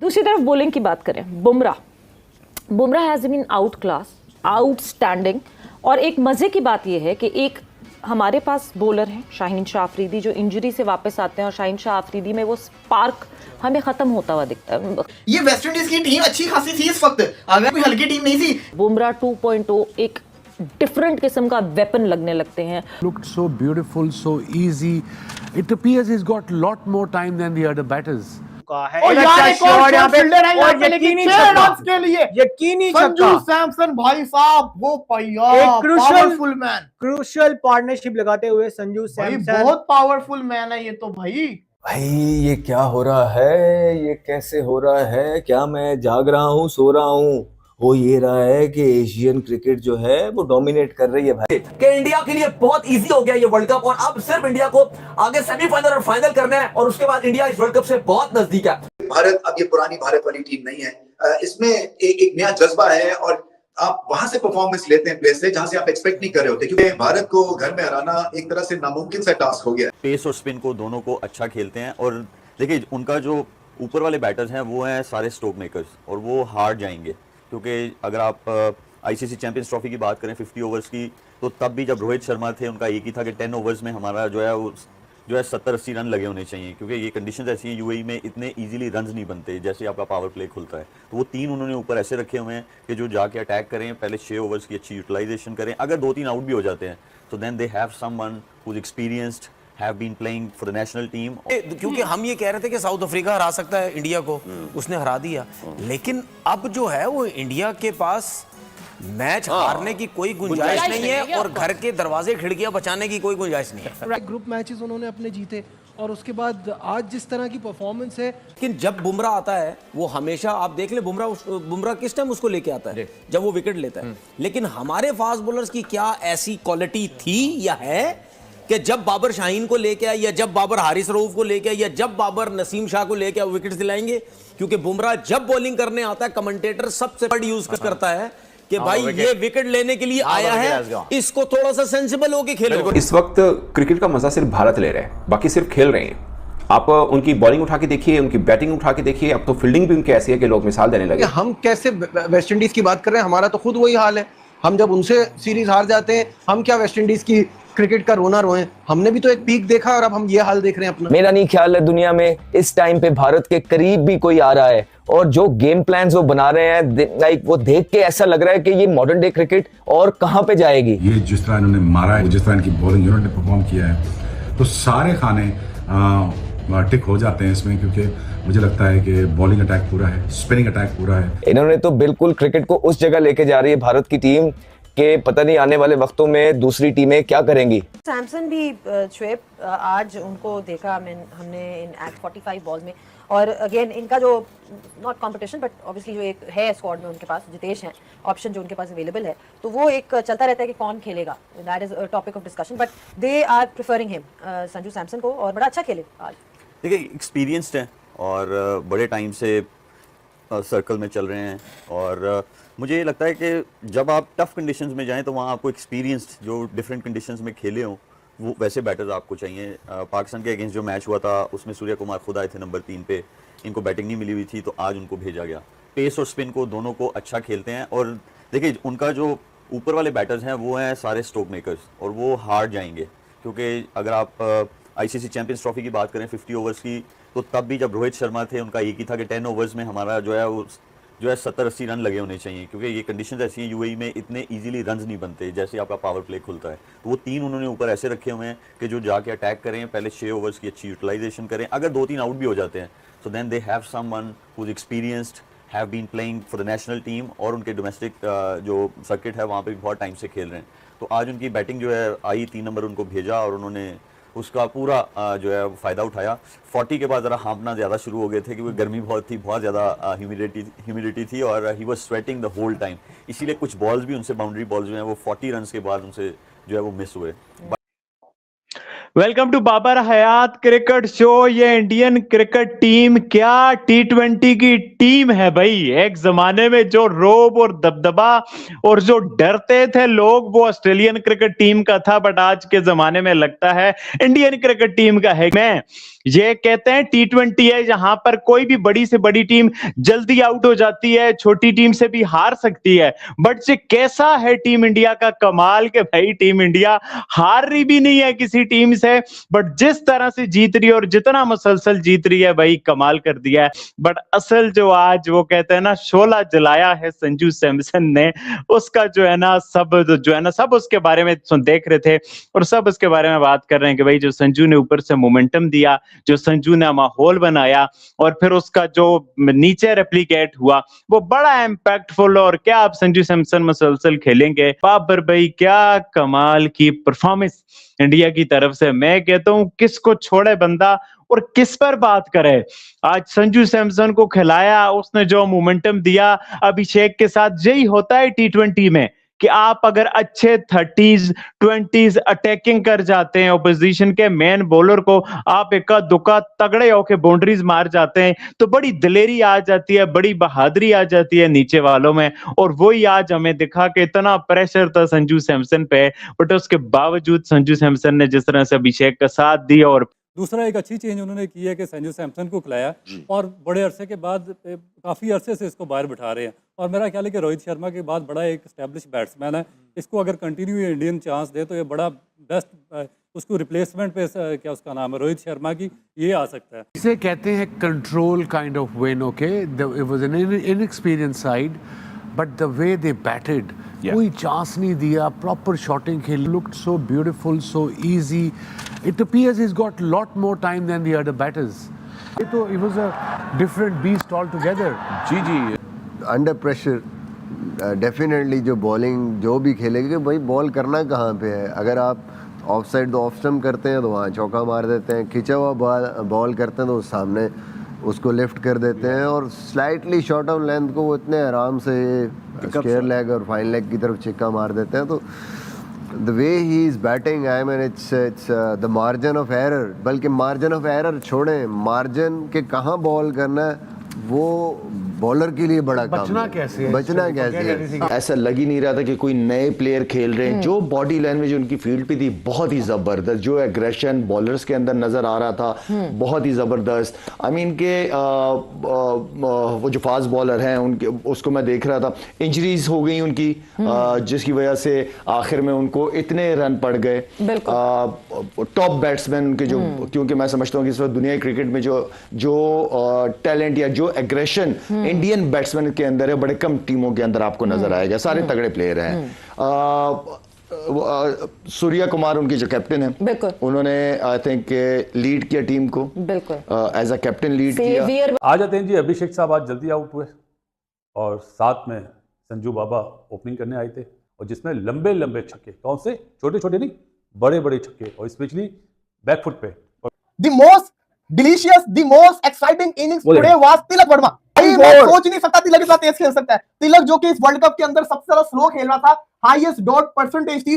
दूसरी तरफ बॉलिंग की बात करें, Bumrah has been outclass, outstanding. और एक मज़े की बात यह है कि एक हमारे पास बॉलर हैं शाहीन शाह अफरीदी, जो इंजरी से वापस आते हैं और शाहीन शाह अफरीदी में वो स्पार्क हमें खत्म होता हुआ दिखता है। ये वेस्ट इंडीज की टीम अच्छी खासी थी इस वक्त, अगर कोई हल्की टीम नहीं थी। बुमराह 2.0 एक डिफरेंट किस्म का वेपन लगने लगते हैं। Looked so beautiful, so easy. It appears he's got lot more time than the other batters. और यार एक और शॉट फील्डर है यहाँ पे, लेकिन 6 रन्स के लिए यकीनी संजू सैमसन भाई साहब, वो भैया पावरफुल मैन, क्रूशियल पार्टनरशिप लगाते हुए संजू सैमसन बहुत पावरफुल मैन है ये तो। भाई ये क्या हो रहा है, ये कैसे हो रहा है? क्या मैं जाग रहा हूँ, सो रहा हूँ? हो ये रहा है कि एशियन क्रिकेट जो है वो डोमिनेट कर रही है भाई। कि इंडिया के लिए बहुत इजी हो गया ये वर्ल्ड कप, और अब सिर्फ इंडिया को आगे सेमीफाइनल और फाइनल करना है, और उसके बाद इंडिया इस वर्ल्ड कप से बहुत नजदीक है। भारत अब ये पुरानी भारत वाली टीम नहीं है, इसमें एक नया जज्बा है, और आप वहां से परफॉर्मेंस लेते हैं प्लेस से जहां से आप एक्सपेक्ट नहीं कर रहे होते, क्योंकि भारत को घर में हराना एक तरह से नामुमकिन सा टास्क हो गया। पेस और स्पिन को दोनों को अच्छा खेलते हैं, और देखिए उनका जो ऊपर वाले बैटर्स हैं वो हैं सारे स्ट्रोक मेकर्स, और वो हार्ड जाएंगे, क्योंकि अगर आप आईसीसी चैंपियंस ट्रॉफी की बात करें 50 ओवर्स की, तो तब भी जब रोहित शर्मा थे उनका एक ही था कि 10 ओवर्स में हमारा जो है 70-80 रन लगे होने चाहिए, क्योंकि ये कंडीशंस ऐसी हैं यूएई में इतने इजीली रन्स नहीं बनते जैसे आपका पावर प्ले खुलता है। तो वो 3 उन्होंने ऊपर ऐसे रखे हुए हैं कि जो जाके अटैक करें, पहले 6 ओवर्स की अच्छी यूटिलाइजेशन करें, अगर 2-3 आउट भी हो जाते हैं तो then they have someone who is experienced, have been playing for the national team। क्योंकि हम ये कह रहे थे कि साउथ अफ्रीका हरा सकता है इंडिया को, उसने हरा दिया, लेकिन अब जो है वो इंडिया के पास मैच हारने की कोई गुंजाइश नहीं है, और घर के दरवाजे खिड़कियां बचाने की कोई गुंजाइश नहीं है। ग्रुप मैचेस उन्होंने अपने जीते, और उसके बाद आज जिस तरह की परफॉर्मेंस है। लेकिन जब बुमराह आता है वो हमेशा, आप देख ले बुमराह किस टाइम उसको लेके आता है, जब वो विकेट लेता है। लेकिन हमारे फास्ट बॉलर्स की क्या ऐसी क्वालिटी थी या है कि जब बाबर शाहीन को लेके आया, या जब बाबर हारिस रऊफ को लेके आया, या जब बाबर नसीम शाह को लेके आया, विकेट्स दिलाएंगे? क्योंकि बुमराह जब बॉलिंग करने आता है, कमेंटेटर सबसे बड़ा यूज करता है कि भाई ये विकेट लेने के लिए आया है, इसको थोड़ा सा सेंसिबल होके खेलो। इस वक्त क्रिकेट का मजा सिर्फ भारत ले रहे हैं, बाकी सिर्फ खेल रहे हैं। आप उनकी बॉलिंग उठा के देखिए, उनकी बैटिंग उठा के देखिए, अब तो फील्डिंग भी उनकी ऐसी है कि लोग मिसाल देने लगे। हम कैसे वेस्ट इंडीज की बात कर रहे हैं, हमारा तो खुद वही हाल है। हम जब उनसे सीरीज हार जाते हैं, हम क्या वेस्ट इंडीज की क्रिकेट का रोना रोए? हमने भी तो एक पीक देखा, और अब हम ये हाल देख रहे हैं अपना। मेरा नहीं ख्याल है दुनिया में इस टाइम पे भारत के करीब भी कोई आ रहा है, और जो गेम प्लान्स वो बना रहे हैं, लाइक वो देख के ऐसा लग रहा है कि ये मॉडर्न डे क्रिकेट और कहां पे जाएगी। ये जिस तरह इन्होंने मारा है, जिस तरह इनकी बॉलिंग यूनिट ने परफॉर्म किया है, तो सारे खाने टिक हो जाते हैं इसमें, क्योंकि मुझे लगता है कि बॉलिंग अटैक पूरा है, स्पिनिंग अटैक पूरा है। इन्होंने तो बिल्कुल क्रिकेट को उस जगह लेके जा रही है भारत की टीम के पता नहीं आने वाले वक्तों में दूसरी टीमें क्या करेंगी। सैमसन भी शुएब आज उनको देखा हमने इन एट 45 बॉल में, और अगेन इनका जो नॉट कंपटीशन बट ऑब्वियसली जो एक है स्क्वाड में उनके पास जितेश हैं, ऑप्शन जो उनके पास अवेलेबल है, तो वो एक चलता रहता है कि कौन खेलेगा, that is a topic of discussion, but they are preferring him Sanju Samson को, और बड़ा अच्छा खेले आज। देखिए एक्सपीरियंस्ड हैं और बड़े टाइम से सर्कल में चल रहे हैं, और मुझे ये लगता है कि जब आप टफ कंडीशंस में जाएं तो वहाँ आपको एक्सपीरियंस्ड जो डिफरेंट कंडीशंस में खेले हों वो वैसे बैटर्स आपको चाहिए। पाकिस्तान के अगेंस्ट जो मैच हुआ था उसमें सूर्य कुमार खुद आए थे नंबर 3 पे, इनको बैटिंग नहीं मिली हुई थी, तो आज उनको भेजा गया। पेस और स्पिन को दोनों को अच्छा खेलते हैं, और देखिए उनका जो ऊपर वाले बैटर्स हैं वो हैं सारे स्ट्रोक मेकर्स, और वो हार्ड जाएंगे, क्योंकि अगर आप आईसीसी चैंपियंस ट्रॉफी की बात करें 50 ओवर्स की, तो तब भी जब रोहित शर्मा थे उनका एक ही था कि 10 ओवर्स में हमारा जो है 70-80 रन लगे होने चाहिए, क्योंकि ये कंडीशंस ऐसी हैं यूएई में इतने इजीली रन्स नहीं बनते जैसे आपका पावर प्ले खुलता है। तो वो 3 उन्होंने ऊपर ऐसे रखे हुए हैं कि जो जाके अटैक करें, पहले 6 ओवर्स की अच्छी यूटिलाइजेशन करें, अगर 2-3 आउट भी हो जाते हैं तो then they have someone who is experienced, have been playing for the national team, और उनके डोमेस्टिक जो सर्किट है वहाँ पर भी बहुत टाइम से खेल रहे हैं। तो आज उनकी बैटिंग जो है आई, 3 नंबर उनको भेजा, और उन्होंने उसका पूरा जो है फ़ायदा उठाया। 40 के बाद ज़रा हाँपना ज़्यादा शुरू हो गए थे, क्योंकि गर्मी बहुत थी, बहुत ज़्यादा ह्यूमिडिटी थी, और he was sweating the whole time, इसीलिए कुछ बॉल्स भी उनसे, बाउंड्री बॉल्स जो हैं वो 40 रन के बाद उनसे जो है वो मिस हुए। Welcome to Babar Hayat cricket show. ये इंडियन क्रिकेट टीम क्या T20 की टीम है भाई। एक जमाने में जो रोब और दबदबा और जो डरते थे लोग वो ऑस्ट्रेलियन क्रिकेट टीम का था, बट आज के जमाने में लगता है इंडियन क्रिकेट टीम का है। मैं ये कहते हैं T20 है जहां पर कोई भी बड़ी से बड़ी टीम जल्दी आउट हो जाती है, छोटी टीम से भी हार सकती है। बट ये कैसा है टीम इंडिया का कमाल के भाई टीम इंडिया हार रही भी नहीं है किसी टीम से, बट जिस तरह से जीत रही है और जितना मुसलसल जीत रही है भाई कमाल कर दिया है। बट असल जो आज वो कहते हैं ना शोला जलाया है संजू सैमसन ने, उसका जो है ना सब उसके बारे में देख रहे थे और सब उसके बारे में बात कर रहे हैं कि भाई जो संजू ने ऊपर से मोमेंटम दिया, जो संजू ने माहौल बनाया और फिर उसका जो नीचे रेप्लिकेट हुआ वो बड़ा इम्पैक्टफुल। और क्या आप संजू सैमसन मुसलसल खेलेंगे? बाबर भाई क्या कमाल की परफॉर्मेंस इंडिया की तरफ से। मैं कहता हूं किसको छोड़े बंदा और किस पर बात करे। आज संजू सैमसन को खिलाया, उसने जो मोमेंटम दिया अभिषेक के साथ, यही होता है T20 में कि आप अगर अच्छे 30s 20s अटैकिंग कर जाते हैं, ऑपोजिशन के मेन बॉलर को आप इक्का दुक्का तगड़े होके बाउंड्रीज मार जाते हैं तो बड़ी दिलेरी आ जाती है, बड़ी बहादुरी आ जाती है नीचे वालों में। और वही आज हमें दिखा कि इतना प्रेशर था संजू सैमसन पे, बट उसके बावजूद संजू सैमसन ने जिस तरह से अभिषेक का साथ दिया। और दूसरा एक अच्छी चेंज उन्होंने की है कि संजू सैमसन को खिलाया और बड़े अरसे के बाद काफ़ी अरसे से इसको बाहर बिठा रहे हैं। और मेरा ख्याल है कि रोहित शर्मा के बाद बड़ा एक एस्टेब्लिश बैट्समैन है, इसको अगर कंटिन्यू इंडियन चांस दे तो ये बड़ा बेस्ट उसको रिप्लेसमेंट पे क्या उसका नाम है रोहित शर्मा की, ये आ सकता है। इसे कहते हैं control kind of win. Okay, it was an inexperience side but the way they batted, कोई चांस नहीं दिया, प्रॉपर शॉटिंग खेल, looked so beautiful, so easy. It appears he has got lot more time than the other batters. ये तो it was a different beast altogether. जी under pressure definitely जो bowling जो भी खेलेगी, भाई बॉल करना कहाँ पे है। अगर आप ऑफ साइड तो ऑफ स्टम्प करते हैं तो वहाँ चौका मार देते हैं, खिंचा हुआ बॉल करते हैं तो सामने उसको लिफ्ट कर देते हैं और स्लाइटली शॉर्ट ऑफ लेंथ को वो इतने आराम से स्क्वायर लेग और फाइन लेग की तरफ चिक्का मार देते हैं। तो the way he is batting, I mean it's the margin of error, बल्कि मार्जिन ऑफ एरर छोड़ें, मार्जिन के कहाँ बॉल करना है वो बॉलर के लिए बड़ा काम है। बचना कैसे है? ऐसा लग ही नहीं रहा था कि कोई नए प्लेयर खेल रहे हैं। जो बॉडी लैंग्वेज उनकी फील्ड पे थी बहुत ही जबरदस्त, जो एग्रेशन बॉलर्स के अंदर नजर आ रहा था बहुत ही जबरदस्त। आई मीन के वो जो फास्ट बॉलर हैं उनके, उसको मैं देख रहा था, इंजरीज हो गई उनकी जिसकी वजह से आखिर में उनको इतने रन पड़ गए। टॉप बैट्समैन उनके जो, क्योंकि मैं समझता हूँ कि इस वक्त दुनिया क्रिकेट में जो टैलेंट या जो एग्रेशन इंडियन बैट्समैन के अंदर है, बड़े कम टीमों के अंदर आपको नजर आएगा। सारे तगड़े प्लेयर हैं। सूर्या कुमार उनके जो कैप्टन हैं, उन्होंने आई थिंक लीड किया टीम को, एज अ कैप्टन लीड किया। आ जाते हैं जी, अभिषेक साहब आज जल्दी आउट हुए और साथ में संजू बाबा ओपनिंग करने आए थे और जिसमें लंबे लंबे छक्के, कौन से, छोटे छोटे नहीं, बड़े बड़े छक्के, और स्पेशली बैकफुट पे। The most delicious, the most exciting innings today was Tilak Varma. मैं सोच नहीं सकता तिलक इतना तेज खेल सकता है। तिलक जो कि इस वर्ल्ड कप के अंदर सबसे ज्यादा स्लो खेल रहा था, हाईएस्ट डॉट परसेंटेज थी,